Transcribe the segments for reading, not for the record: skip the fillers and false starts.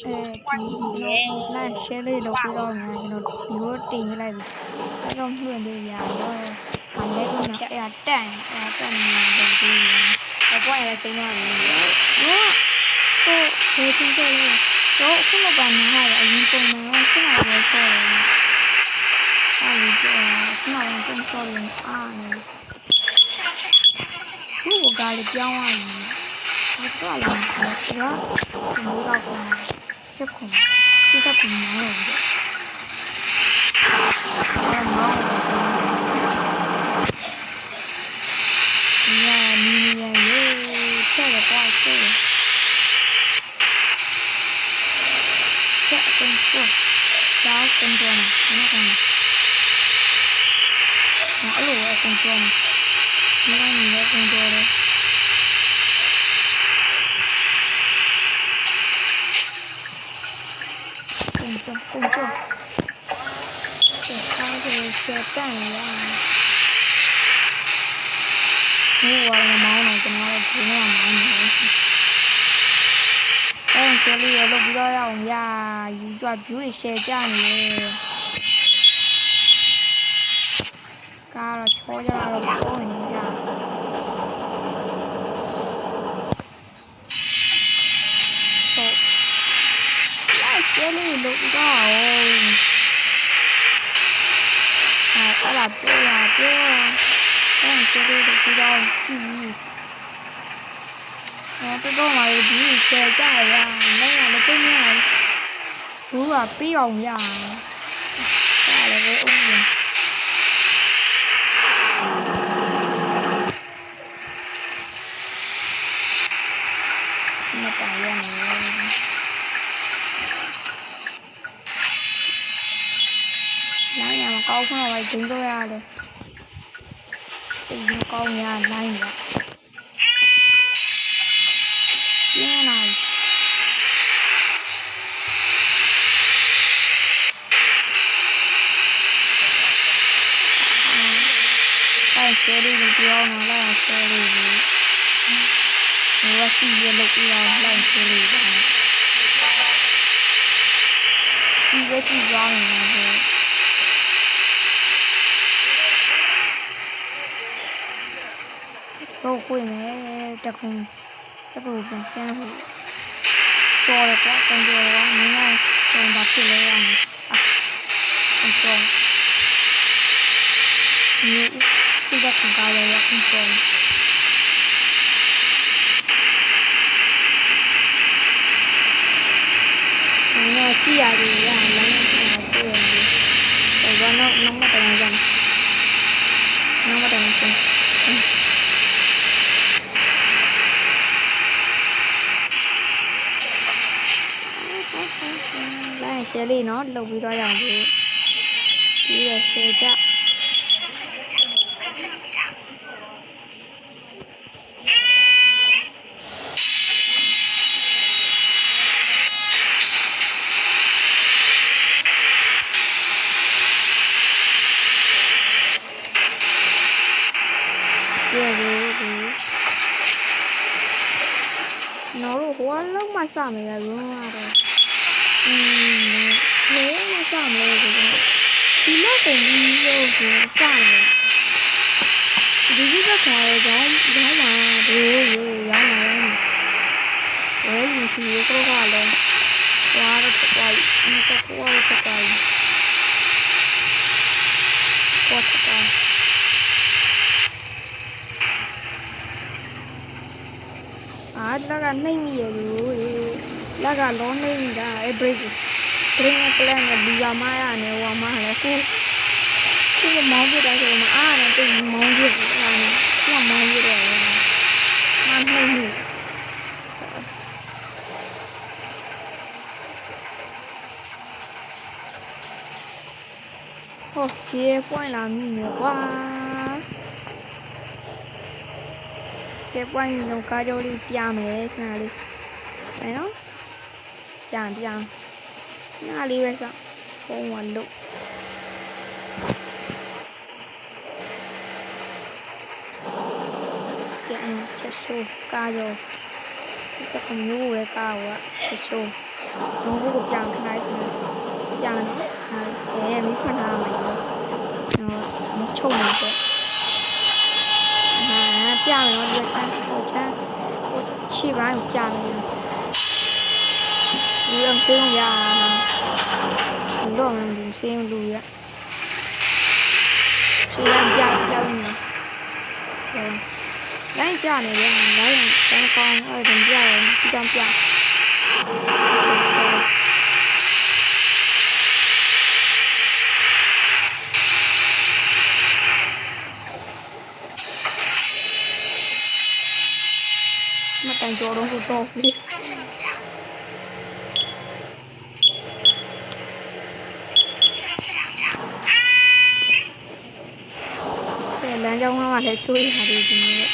那谁累了回到那个比如顶起来的，那种很的呀，还那个呢，哎呀蛋那都对呀，我管也谁那里我说我听说了，我后老板那还有运动嘛，我现在我说了，那里就那人正说人啊那里，如果家里讲话呢，我说了嘛，是吧？就没到过嘛，是空，就在空忙了的。你也跳的怪兽，这工作，然后工作嘛，那个嘛，我也工作嘛，你也工作的，工作，这他就是干一样。我的毛呢，跟那个猪那毛呢。但是里都不知道要呀，一抓比如谁家呢？嘎了，吵架了，吵人家。走，那谁里都不知道哦。哎呀，别呀，别呀！但谁里都不知道记忆。这个嘛，比如谁家呀，那样的对面，不啊，不要呀，家里我屋。那当然了，那样嘛，高空我真多呀的，对面高呀，那样，天哪！来学里的标嘛，来学里的，我自己录标来学里的，一个地标呢是。都会呢，这空，这个跟先会，做的话，工作的话，你看，从他去了呀，啊，工作，你现在看高了要工作。那记下的呀，那个对的，我说那么等一下，那么等一下，来学里呢，录不到样子，你也学着。nó hoa lắm mà sao mày là luôn mà rồi nếu mà sao mày là rồi thì nó cũng đi vô rồi sao rồi thì chỉ có khỏi giống mà rồi giống mà rồi mình chỉ có qua lên qua nó thật quay nó thật quay qua thật quay laga नहीं है रो laga लो नहीं दा ए break train plan में बिया माया ने वो माया को मांगे दा को मा आ ने तो मांगे दा ने को मांगे दा मा नहीं हो ये point là nhiều quá cái quanh trong cá vô đi piang này nào đi đấy nó piang nào đi bây giờ không hoàn đủ cái chết số cá vô sẽ không ngu cái cá quá chết số လုံးကိုပြန်ခလိုက်ပြန်နော်မီးခွန်ထားမှာရောမချုံနေတော့ပြမယ်နော်ဒီချမ်းရှေ့ပိုင်းကိုပြမယ်ဒီအောင်စင်းရလို့မှဒီစင်းလူရရှေ့ရပြနေလိုက်ကြနေတယ်လိုက်တန်းကောင်းအဲ့ဒါပြရတယ်ဒီကြောင်ပြမတန်ကြောတော့ဘူးတော့လေလမ်းကြောင်းမှာလည်းစိုးရိမ်ရတယ်ဒီနေ့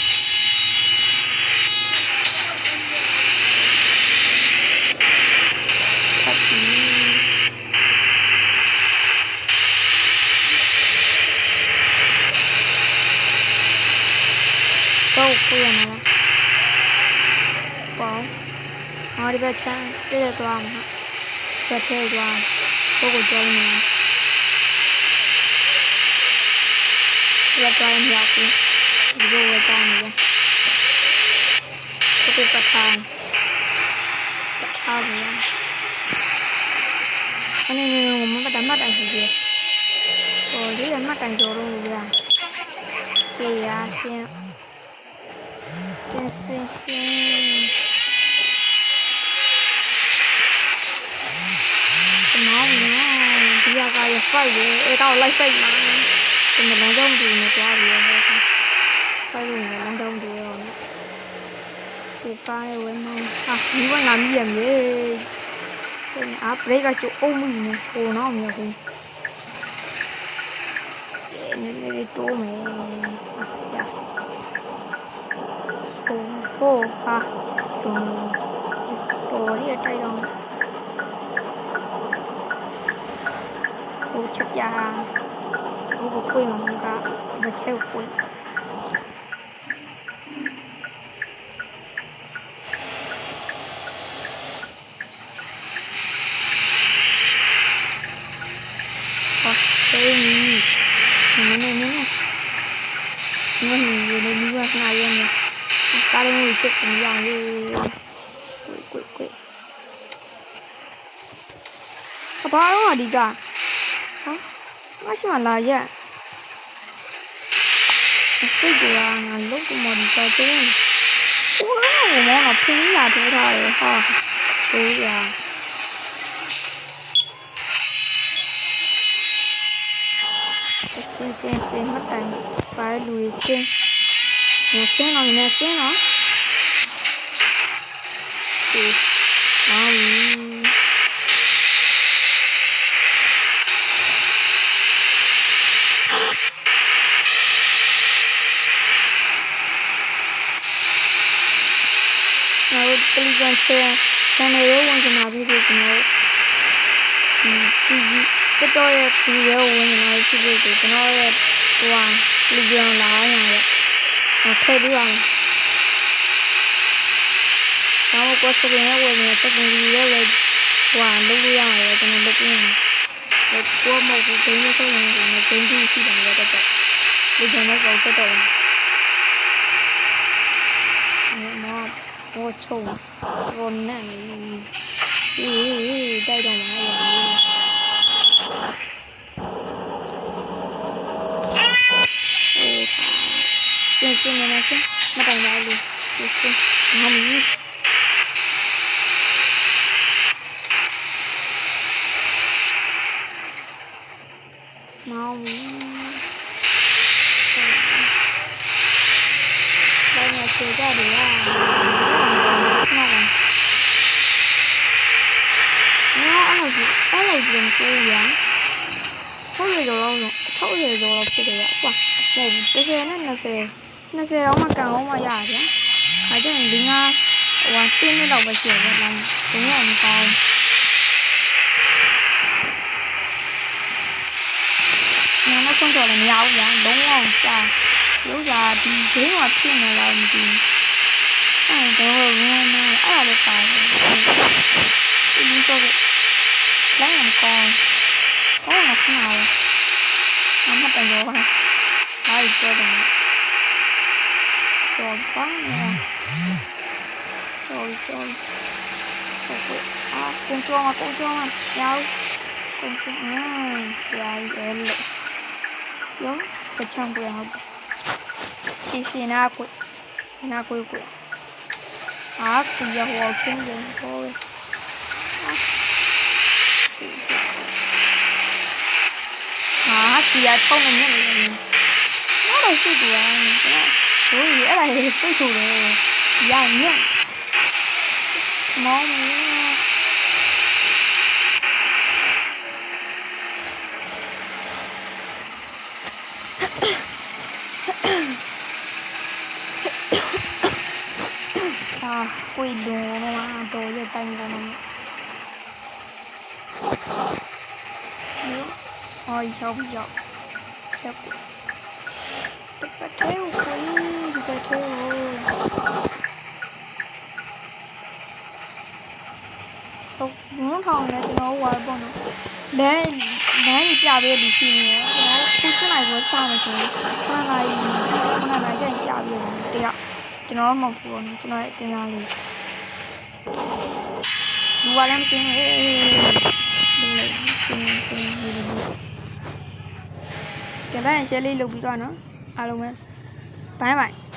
တော့ကိုရမှာပေါ့အော်ဒီဘက်ချမ်းပြည့်သွားမှာဘက်ထဲသွားကိုကြောင်းနေလက်သွားရင်ရောက်ပြီဒီလိုဝယ်တောင်းနေတယ်ကိုကထားအားရအနေနဲ့မမတမတိုင်ရှိသေးဟိုဒီမတိုင်ကြောတော့လို့ရပြေးရရှင်းမောင်ဒီကရဖိုက်တယ်အဲ့တော့လိုက်ဖိုက်မှာဒီလမ်းကြောင်းဒီနဲ့သွားပြီးတော့ဖိုက်လို့လမ်းကြောင်းဒီရောဒီကားရဲ့ဝင်းမောင်ဒီကငါမြည်ရမြေဘရိတ်ကကျအုံးမိနေဟိုတော့မြေဘူးနည်းနည်းတိုးမယ်ဟိုတော်ရတိုက်တော့ဟိုချက်ပြဟိုကိုမှကမချဲကိုကားလေးကိုဖြစ်နေရလေကွအဘာတော့ဒီကမရှိမလာရစိတ်ကငါလုံးကမော်ဒီတော့တင်းဟိုကတော့မော်ကဖင်းလာထိုးထားတယ်ဟာဟိုရစင်မတိုင်ပါလူစင်စင်းတော့နေစင်းတော့ဒီပလီကန်ချန်နယ်ရောဝင်ကြမှာဖြစ်ကျွန်တော်ဒီတော့ရဲ့ဒီရောဝင်ကြမှာဖြစ်ကျွန်တော်ရဲ့ဟိုပလီကန်လာရတယ်ထည့်ပြီးပါမယ်။ဒါမှကိုစကင်ရဲ့ဝင်နေတဲ့စကင်ကြီးရဲ့လည်းဟိုလုပ်လို့ရမှာကျွန်တော်လုပ်ပြင်းတယ်။ကိုမဟုတ်ဘူးဘင်းဆိုရင်လည်းဘင်းကြီးရှိတယ်တော့တော့ဒီကျွန်တော်ကတော့တော့မောချုံရောနဲ့တိုက်တော့မှာစင်နေနေစမတိုင်ပါဘူးစင်ငါမီးမောင်ဘာမှစေကြတယ်နော်အဲ့လိုကြည့်ကိုရထုတ်ရတော့ဖြစ်တယ်ကွာဟုတ်တယ်နဲ့20တော့မှကန်အောင်မရဗျာ။အဲ့ဒါရင်ဒီငါဟိုတင်းနေတော့ပဲရှိတယ်ဗျာ။ဘုံကမကောင်း။ငါဆုံးတော့လည်းမရဘူးဗျာ။လုံးဝကြာလို့ကြာဒီဂိမ်းကဖြစ်နေလားမသိဘူး။အဲ့တော့ဝင်နေအဲ့ဒါလည်းပါတယ်။ဒီတော့ nào nó mất tầm rồi đấy cho rồi rồi quá nè rồi con cho mà đâu con cho dài em lệ giống cái trong của nó xì na quỷ quỷ giờ hồ trên rồi thôi kìa không là như này nó đâu sư kìa số nghĩa là cái chủ đề dài nhất nó quỳ đồ nó mà đồ giờ canh ra nó ôi sao bây giờ theo nó còn này nó qua bọn nó để đi trả về đi xin nữa nó cái này vừa sao mà chứ con này cho anh trả về thì ạ cho nó một buồn cho nó cái nào đi qua làm xin cái này sẽ đi lục cho nó alo mẹ bye bye